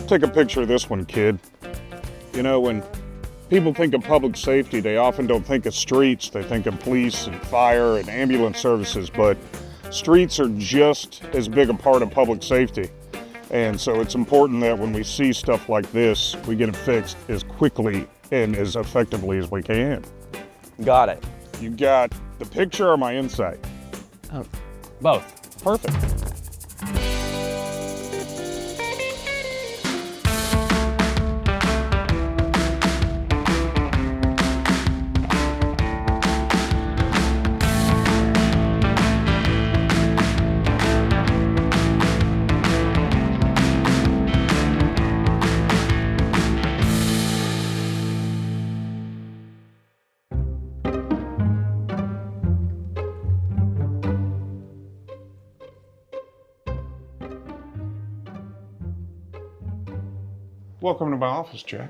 Take a picture of this one, kid. You know, when people think of public safety, they often don't think of streets. They think of police and fire and ambulance services, but streets are just as big a part of public safety. And so it's important that when we see stuff like this, we get it fixed as quickly and as effectively as we can. Got it. You got the picture or my insight? Both. Perfect. Welcome to my office, Jack.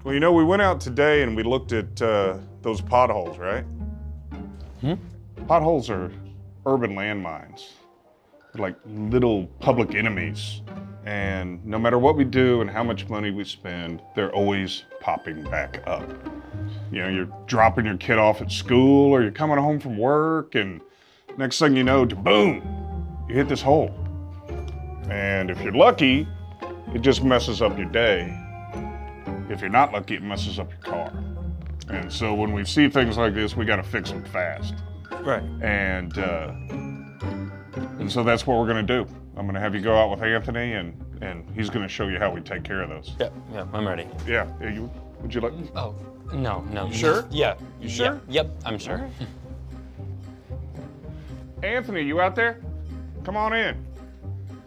Well, you know, we went out today and we looked at those potholes, right? Potholes are urban landmines. They're like little public enemies. And no matter what we do and how much money we spend, they're always popping back up. You know, you're dropping your kid off at school or you're coming home from work and next thing you know, boom, you hit this hole. And if you're lucky, it just messes up your day. If you're not lucky, it messes up your car. And so when we see things like this, we gotta fix them fast. Right. And so that's what we're gonna do. I'm gonna have you go out with Anthony and he's gonna show you how we take care of those. Yeah, I'm ready. Yeah, would you like? Oh, no. You sure? Yeah. You sure? Yeah. Yep, I'm sure. Anthony, you out there? Come on in.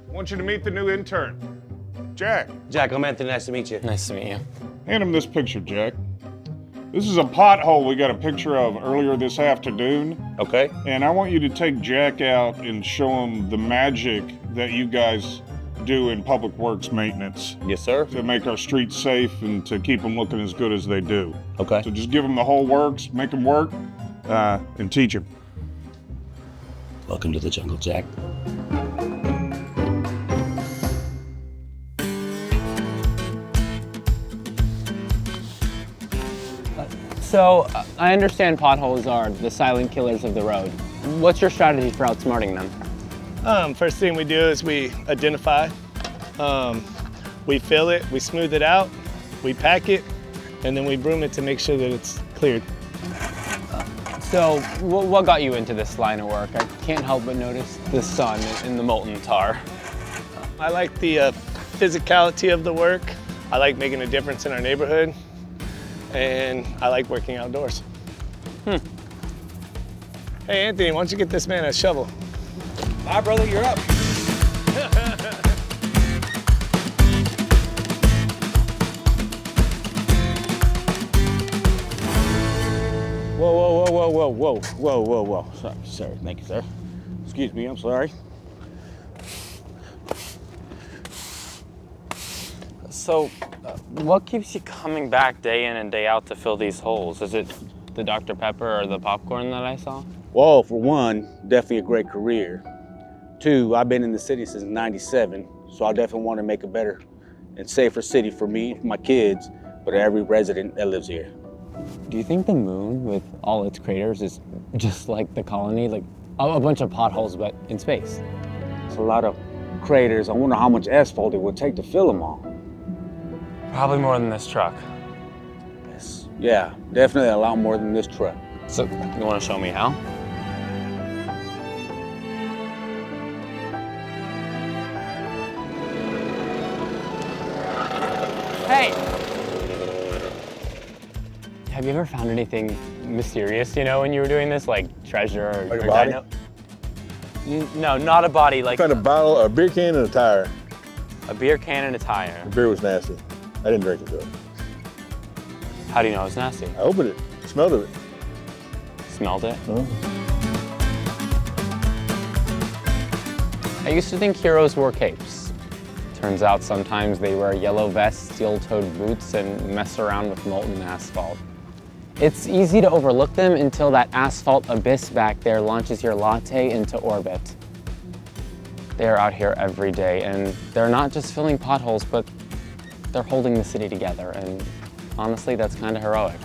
I want you to meet the new intern, Jack. Jack, I'm Anthony. Nice to meet you. Nice to meet you. Hand him this picture, Jack. This is a pothole we got a picture of earlier this afternoon. Okay. And I want you to take Jack out and show him the magic that you guys do in public works maintenance Yes, sir. to make our streets safe and to keep them looking as good as they do. Okay. So just give him the whole works, make him work, and teach him. Welcome to the jungle, Jack. So, I understand potholes are the silent killers of the road. What's your strategy for outsmarting them? First thing we do is we identify, we fill it, we smooth it out, we pack it, and then we broom it to make sure that it's cleared. So, what got you into this line of work? I can't help but notice the sun and the molten tar. I like the physicality of the work. I like making a difference in our neighborhood, and I like working outdoors. Hey, Anthony, why don't you get this man a shovel? All right, brother, you're up. Whoa. Sorry, sir. Thank you, sir. Excuse me, I'm sorry. So, what keeps you coming back day in and day out to fill these holes? Is it the Dr. Pepper or the popcorn that I saw? Well, for one, definitely a great career. Two, I've been in the city since '97, so I definitely want to make a better and safer city for me, my kids, but every resident that lives here. Do you think the moon, with all its craters, is just like the colony? Like a bunch of potholes, but in space? It's a lot of craters. I wonder how much asphalt it would take to fill them all. Probably more than this truck. Yes. Yeah, definitely a lot more than this truck. So, you want to show me how? Hey! Have you ever found anything mysterious, you know, when you were doing this? Like treasure or, Like a body? No, not a body, like Found a bottle, a beer can, and a tire. a beer can and a tire. The beer was nasty. I didn't drink it though. How do you know it's nasty? I opened it, smelled of it. Smelled it? Huh? I used to think heroes wore capes. Turns out sometimes they wear yellow vests, steel-toed boots, and mess around with molten asphalt. It's easy to overlook them until that asphalt abyss back there launches your latte into orbit. They are out here every day, and they're not just filling potholes, but they're holding the city together, and honestly, that's kind of heroic.